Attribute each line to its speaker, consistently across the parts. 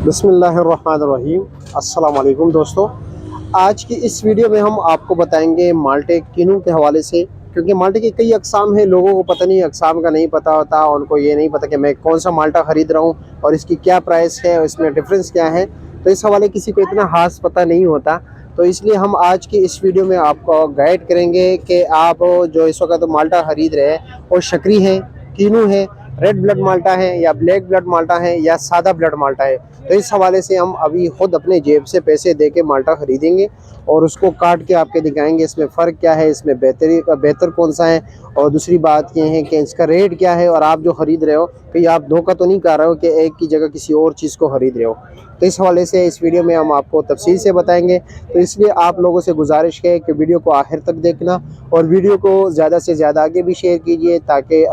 Speaker 1: बिस्मिल्लाहिर्रहमानिर्रहीम। अस्सलाम वालेकुम दोस्तों। आज की इस वीडियो में हम आपको बताएंगे माल्टे किनू के हवाले से, क्योंकि माल्टे की कई अक़साम हैं। लोगों को पता नहीं, अक़साम का नहीं पता होता, उनको ये नहीं पता कि मैं कौन सा माल्टा ख़रीद रहा हूँ और इसकी क्या प्राइस है और इसमें डिफरेंस क्या है। तो इस हवाले किसी को इतना ख़ास पता नहीं होता, तो इसलिए हम आज की इस वीडियो में आपको गाइड करेंगे कि आप जो इस वक्त माल्टा ख़रीद रहे हैं वो शकरी है, किनू है, रेड ब्लड माल्टा है या ब्लैक ब्लड माल्टा है या सादा ब्लड माल्टा है। तो इस हवाले से हम अभी ख़ुद अपने जेब से पैसे दे के माल्टा ख़रीदेंगे और उसको काट के आपके दिखाएंगे इसमें फ़र्क क्या है, इसमें बेहतर कौन सा है, और दूसरी बात ये है कि इसका रेट क्या है और आप जो ख़रीद रहे हो कहीं आप धोखा तो नहीं कर रहे हो कि एक की जगह किसी और चीज़ को ख़रीद रहे हो। तो इस हवाले से इस वीडियो में हम आपको तफसील से बताएंगे। तो इसलिए आप लोगों से गुजारिश है कि वीडियो को आखिर तक देखना और वीडियो को ज़्यादा से ज़्यादा आगे भी शेयर कीजिए, ताकि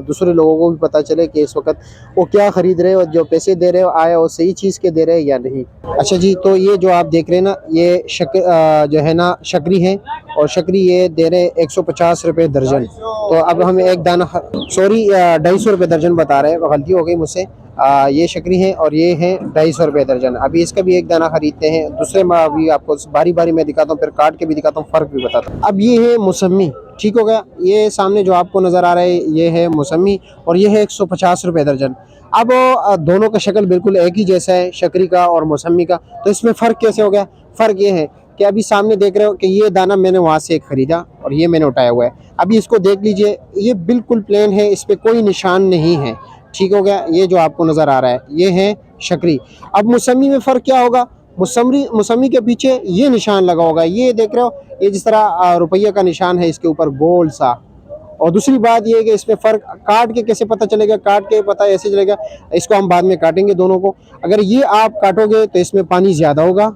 Speaker 1: दूसरे लोगों को भी पता चले कि इस वक्त वो क्या ख़रीद रहे हो, जो पैसे दे रहे हो आया वो सही चीज़ के दे रहे हैं या नहीं। अच्छा जी, तो ये जो आप देख रहे हैं ना, ये जो है ना शकरी है, और शकरी ये दे रहे हैं 150 रुपये दर्जन। तो अब हमें एक दाना, सॉरी 250 रुपये दर्जन बता रहे हैं, गलती हो गई मुझसे। ये शकरी हैं और ये हैं 250 रुपये दर्जन। अभी इसका भी एक दाना ख़रीदते हैं। दूसरे में अभी आपको बारी बारी मैं दिखाता हूँ, फिर काट के भी दिखाता हूँ, फ़र्क भी बताता हूँ। अब ये है मौसमी, ठीक हो गया। ये सामने जो आपको नज़र आ रहा है ये है मौसमी और ये है 150 रुपये दर्जन। अब दोनों का शक्ल बिल्कुल एक ही जैसा है, शकरी का और मौसमी का। तो इसमें फ़र्क कैसे हो गया? फ़र्क ये है कि अभी सामने देख रहे हो कि ये दाना मैंने वहाँ से ख़रीदा और ये मैंने उठाया हुआ है। अभी इसको देख लीजिए, ये बिल्कुल प्लेन है, इस पर कोई निशान नहीं है, ठीक हो गया। ये जो आपको नज़र आ रहा है ये है शकरी। अब मौसमी में फ़र्क क्या होगा? मौसमी के पीछे ये निशान लगा होगा, ये देख रहे हो, ये जिस तरह रुपये का निशान है इसके ऊपर गोल सा। और दूसरी बात ये है कि इसमें फ़र्क काट के कैसे पता चलेगा? काट के पता ऐसे चलेगा, इसको हम बाद में काटेंगे दोनों को। अगर ये आप काटोगे तो इसमें पानी ज़्यादा होगा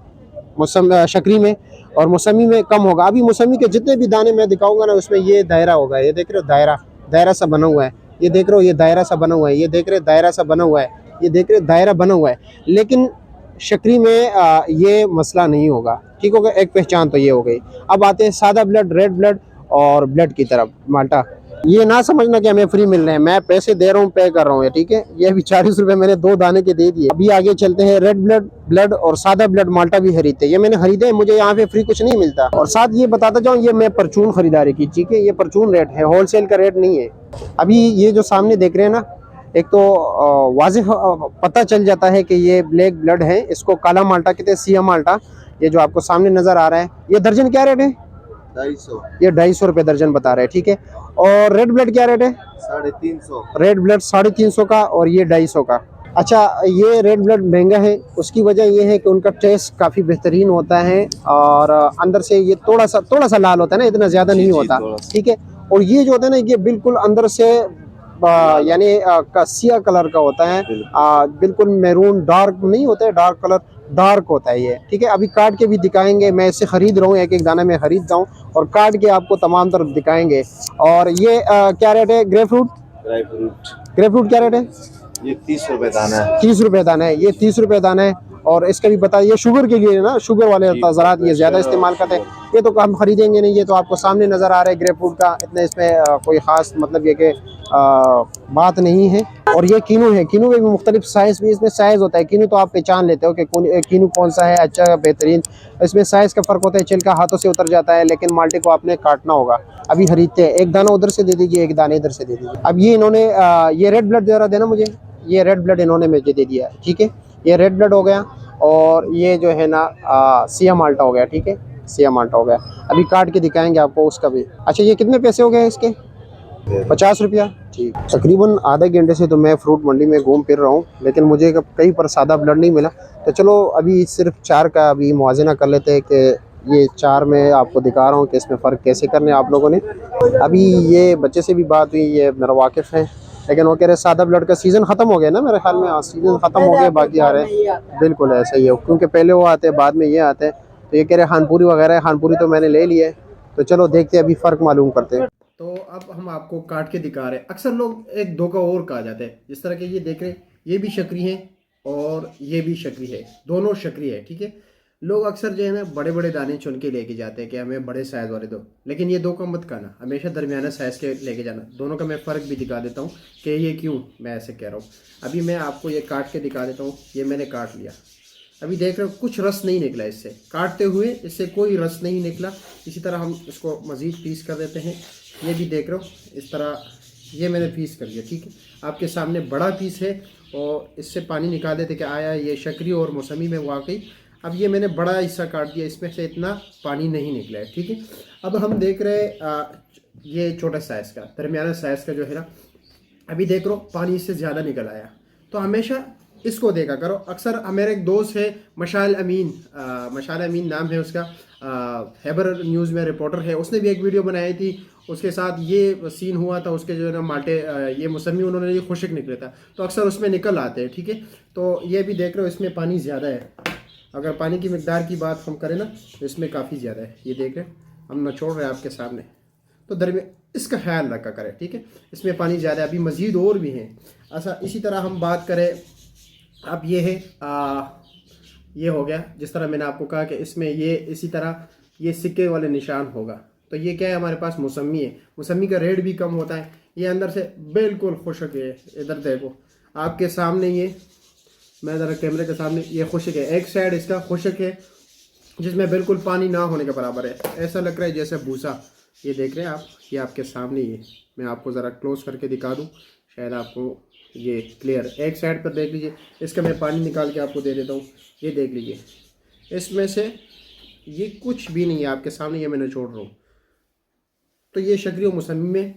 Speaker 1: शकरी में, और मौसमी में कम होगा। अभी मौसमी के जितने भी दाने मैं दिखाऊंगा ना, उसमें ये दायरा होगा, ये देख रहे हो, दायरा दायरा सा बना हुआ है, ये देख रहे हो, ये दायरा सा बना हुआ है, ये देख रहे हो दायरा सा बना हुआ है, ये देख रहे हो दायरा बना हुआ है। लेकिन शकरी में ये मसला नहीं होगा, ठीक होगा। एक पहचान तो ये हो गई। अब आते हैं सादा ब्लड, रेड ब्लड और ब्लड की तरफ माल्टा। ये ना समझना कि हमें फ्री मिल रहे हैं, मैं पैसे दे रहा हूँ, पे कर रहा हूँ, ठीक है। ये भी 40 रुपये मैंने 2 दाने के दे दिए। अभी आगे चलते हैं, रेड ब्लड और सादा ब्लड माल्टा भी खरीदते हैं। ये मैंने खरीदे, मुझे यहाँ पे फ्री कुछ नहीं मिलता। और साथ ये बताता जाऊँ, ये मैं परचून खरीदारी की, ठीक है। ये परचून रेट है, होलसेल का रेट नहीं है। अभी ये जो सामने देख रहे हैं ना, एक तो वाज़ेह पता चल जाता है कि ये ब्लैक ब्लड है, इसको काला माल्टा कहते हैं, सिया माल्टा। ये जो आपको सामने नज़र आ रहा है, ये दर्जन क्या रेट है?
Speaker 2: 250।
Speaker 1: ये 250 रुपये दर्जन बता रहे हैं, ठीक है। और रेड ब्लड क्या रेट है?
Speaker 2: 350।
Speaker 1: रेड ब्लड 350 का और ये 250 का। अच्छा, ये रेड ब्लड महंगा है, उसकी वजह ये है कि उनका टेस्ट काफ़ी बेहतरीन होता है और अंदर से ये थोड़ा सा लाल होता है ना, इतना ज़्यादा नहीं होता, ठीक है। और ये जो होता है ना, ये बिल्कुल अंदर से यानी सिया कलर का होता है, बिल्कुल मैरून डार्क नहीं होता है, डार्क कलर डार्क होता है ये, ठीक है। अभी काट के भी दिखाएंगे, मैं इसे ख़रीद रहा हूँ, एक एक दाना मैं ख़रीदता हूँ और काट के आपको तमाम तरफ दिखाएंगे। और ये क्या रेट है? ग्रेप फ्रूट क्या रेट है?
Speaker 2: ये 30 रुपये दाना है।
Speaker 1: 30 रुपये दाना है, ये 30 रुपये दाना है। और इसका भी बता, ये शुगर के लिए ना, शुगर वाले ज़रात ये ज़्यादा इस्तेमाल करते हैं। ये तो हम खरीदेंगे नहीं, ये तो आपको सामने नज़र आ रहा है ग्रेप फ्रूट का, इतना इसमें कोई ख़ास मतलब ये कि बात नहीं है। और ये कीनू है, कीनू में भी मुख्तलिफ साइज़ भी इसमें साइज़ होता है। कीनू तो आप पहचान लेते हो कि कीनू कौन सा है अच्छा बेहतरीन, इसमें साइज़ का फ़र्क होता है। छिलका हाथों से उतर जाता है, लेकिन माल्टे को आपने काटना होगा। अभी खरीदते हैं, एक दाना उधर से दे दीजिए, एक दाने इधर से दे दीजिए। अब ये इन्होंने ये रेड ब्लड जरा देना मुझे, ये रेड ब्लड इन्होंने मुझे दे दिया, ठीक है। ये रेड ब्लड हो गया और ये जो है ना सिया माल्टा हो गया, ठीक है, सिया माल्टा हो गया। अभी काट के दिखाएंगे आपको उसका भी। अच्छा, ये कितने पैसे हो गए इसके? 50 रुपया, ठीक। तकरीबन आधे घंटे से तो मैं फ्रूट मंडी में घूम फिर रहा हूँ, लेकिन मुझे कहीं पर सादा ब्लड नहीं मिला। तो चलो अभी सिर्फ 4 का अभी मुआवजा कर लेते हैं कि ये 4 में आपको दिखा रहा हूँ कि इसमें फ़र्क कैसे करने आप लोगों ने। अभी ये बच्चे से भी बात हुई, ये मेरा वाकिफ़ है, लेकिन वो कह रहे सादा ब्लड का सीज़न ख़त्म हो गया ना, मेरे ख्याल में सीज़न ख़त्म हो गया, बाकी आ रहे हैं। बिल्कुल ऐसा ही है, क्योंकि पहले वो आते हैं बाद में ये आते हैं। तो ये कह रहे खानपुरी वगैरह, खानपुरी तो मैंने ले लिया है। तो चलो देखते हैं, अभी फ़र्क मालूम करते हैं। तो अब हम आपको काट के दिखा रहे हैं। अक्सर लोग एक धोखा और कहा जाता है, जिस तरह के ये देख रहे हैं, ये भी शकरी हैं और ये भी शकरी है, दोनों शकरी है, ठीक है। लोग अक्सर जो है ना बड़े बड़े दाने चुन के लेके जाते हैं कि हमें बड़े साइज़ वाले दो, लेकिन ये दो का मत खाना, हमेशा दरमियाना साइज़ के लेके जाना। दोनों का मैं फ़र्क भी दिखा देता हूँ कि ये क्यों मैं ऐसे कह रहा हूँ। अभी मैं आपको ये काट के दिखा देता हूँ। ये मैंने काट लिया, अभी देख रहे हो कुछ रस नहीं निकला इससे, काटते हुए इससे कोई रस नहीं निकला। इसी तरह हम इसको मज़ीद पीस कर देते हैं। ये भी देख रहे हो इस तरह, ये मैंने पीस कर लिया, ठीक है। आपके सामने बड़ा पीस है और इससे पानी निकाल देते कि आया ये शक्री और मौसमी में वाकई। अब ये मैंने बड़ा हिस्सा काट दिया, इसमें से इतना पानी नहीं निकला है, ठीक है। अब हम देख रहे ये छोटा साइज़ का, दरमियाना साइज़ का जो है ना, अभी देख लो पानी इससे ज़्यादा निकल आया। तो हमेशा इसको देखा करो। अक्सर मेरा एक दोस्त है मशाल अमीन, मशाल अमीन नाम है उसका, हैबर न्यूज़ में रिपोर्टर है, उसने भी एक वीडियो बनाई थी। उसके साथ ये सीन हुआ था, उसके जो है ना माल्टे ये मौसमी उन्होंने ये खुशक निकले था, तो अक्सर उसमें निकल आते हैं, ठीक है। तो ये भी देख रहे हो इसमें पानी ज़्यादा है। अगर पानी की मिकदार की बात हम करें ना तो इसमें काफ़ी ज़्यादा है। ये देख रहे हैं, हम नचोड़ रहे हैं आपके सामने, तो दरमियान इसका ख्याल रखा करें, ठीक है। इसमें पानी ज़्यादा है, अभी मज़ीद और भी हैं। अच्छा, इसी तरह हम बात करें, अब ये है ये हो गया जिस तरह मैंने आपको कहा कि इसमें ये इसी तरह ये सिक्के वाले निशान होगा। तो ये क्या है, हमारे पास मौसमी है, मौसमी का रेट भी कम होता है। ये अंदर से बिल्कुल खुशक है, इधर देखो आपके सामने, ये मैं ज़रा कैमरे के सामने, ये खुशक है। एक साइड इसका खुशक है जिसमें बिल्कुल पानी ना होने के बराबर है, ऐसा लग रहा है जैसे भूसा। ये देख रहे हैं आप, ये आपके सामने ही है। मैं आपको ज़रा क्लोज करके दिखा दूँ, शायद आपको ये क्लियर। एक साइड पर देख लीजिए, इसका मैं पानी निकाल के आपको दे देता हूँ। ये देख लीजिए, इसमें से ये कुछ भी नहीं है आपके सामने, ये मैं निचोड़ रहा हूँ। तो ये शक्री और मौसमी में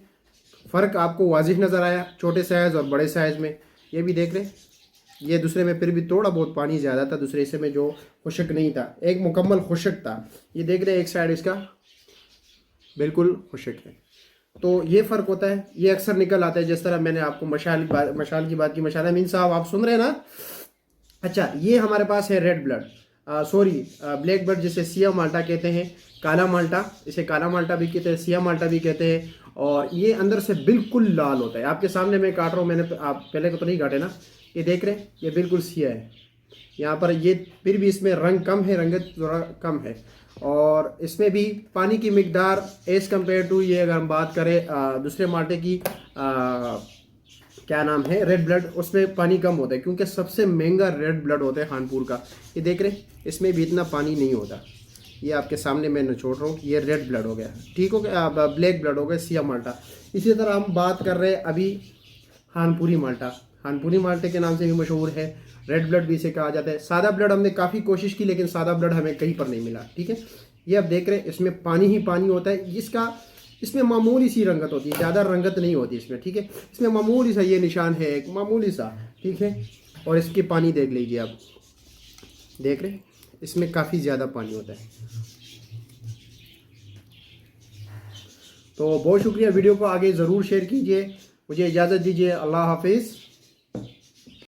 Speaker 1: फ़र्क आपको वाजिह नज़र आया, छोटे साइज़ और बड़े साइज़ में। ये भी देख रहे हैं, ये दूसरे में फिर भी थोड़ा बहुत पानी ज़्यादा था, दूसरे हिस्से में जो खुशक नहीं था, एक मुकम्मल खुशक था। ये देख रहे हैं, एक साइड इसका बिल्कुल खुशक है। तो ये फ़र्क होता है, ये अक्सर निकल आता है। जिस तरह मैंने आपको मशाल की बात की, मशाल अमीन साहब आप सुन रहे हैं ना। अच्छा, ये हमारे पास है red blood, sorry black blood, जिसे सिया माल्टा कहते हैं, काला माल्टा, इसे काला माल्टा भी कहते हैं, सिया माल्टा भी कहते हैं। और ये अंदर से बिल्कुल लाल होता है। आपके सामने मैं काट रहा हूँ, मैंने आप पहले को तो नहीं काटे ना, ये देख रहे हैं, ये बिल्कुल सिया है। यहाँ पर ये फिर भी इसमें रंग कम है, रंगत थोड़ा कम है। और इसमें भी पानी की मिकदार एज़ कम्पेयर टू ये अगर हम बात करें दूसरे माल्टे की, क्या नाम है, रेड ब्लड, उसमें पानी कम होता है क्योंकि सबसे महंगा रेड ब्लड होता है खानपुर का। ये देख रहे हैं, इसमें भी इतना पानी नहीं होता। ये आपके सामने मैं निचोड़ रहा हूँ, ये रेड ब्लड हो गया, ठीक हो गया, ब्लैक ब्लड हो गया, सिया माल्टा। इसी तरह हम बात कर रहे हैं अभी खानपुरी माल्टा, खानपुरी माल्टे के नाम से भी मशहूर है, रेड ब्लड भी इसे कहा जाता है। सादा ब्लड हमने काफ़ी कोशिश की लेकिन सादा ब्लड हमें कहीं पर नहीं मिला, ठीक है। ये आप देख रहे हैं, इसमें पानी ही पानी होता है। इसमें मामूली सी रंगत होती है, ज़्यादा रंगत नहीं होती इसमें, ठीक है। इसमें मामूली सा ये निशान है, एक मामूली सा, ठीक है। और इसके पानी देख लीजिए आप, देख रहे हैं, इसमें काफ़ी ज़्यादा पानी होता है। तो बहुत शुक्रिया, वीडियो को आगे ज़रूर शेयर कीजिए। मुझे इजाज़त दीजिए, अल्लाह हाफिज़।